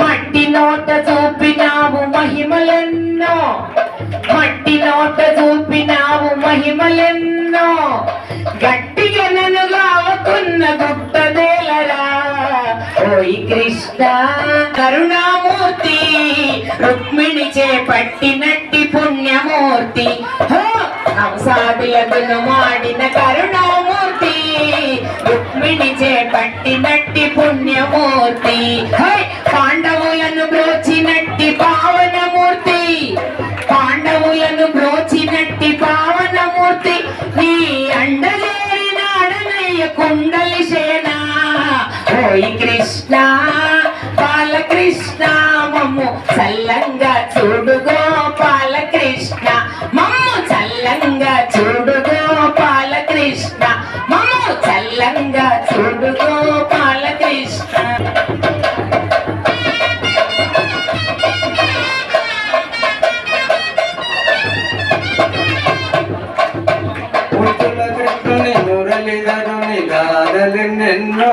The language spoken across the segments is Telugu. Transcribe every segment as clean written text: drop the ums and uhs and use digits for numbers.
మట్టి నోట చూపినావు మహిమలెన్నో, మట్టి నోట చూపినావు మహిమలెన్నో, గట్టిగా నన్ను గావకున్న గుట్టదేలరా ఓయ్ కృష్ణ కరుణామూర్తి, రుక్మిణి చేపట్టినట్టి పుణ్యమూర్తి, హంసాదులను మాడిన కరుణామూర్తి, రుక్మిణి చేపట్టినట్టి పుణ్యమూర్తి, పాండవులను బ్రోచినట్టి పావనమూర్తి, పాండవులను బ్రోచినట్టి పావనమూర్తి, నీ అండలేరినాడనయ్య కుండలి సేనా ఓయ్ కృష్ణ బాలకృష్ణ, మమ్ము చల్లంగా చూడుగో బాలకృష్ణ, మమ్ము చల్లంగా చూడుగో బాలకృష్ణ, మమ్ము చల్లంగా చూడుగో బాలకృష్ణ. కృష్ణుని మురళిధరుని గాథలెన్నెన్నో,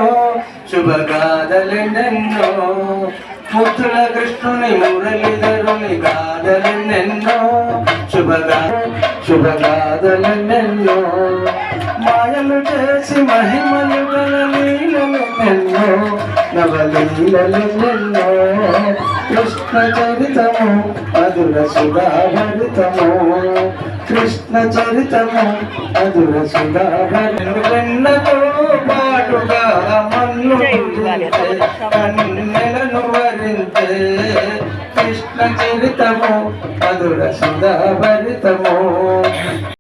శుభగాథలెన్నెన్నో, ముద్దుల కృష్ణుని మురళిధరుని గాథలెన్నెన్నో, శుభగాథలెన్నెన్నో, మాయలు చేసి మహిమలు గల లీలలెన్నెన్నో, నవలీలలెన్నెన్నో, కృష్ణ చరితము మధుర సుధాభరితము, కృష్ణ చరితము మధుర సుధాభరితము, పాటుగా మన్ను కన్నెలను వరించే, కృష్ణ చరితము మధుర సుధాభరితము.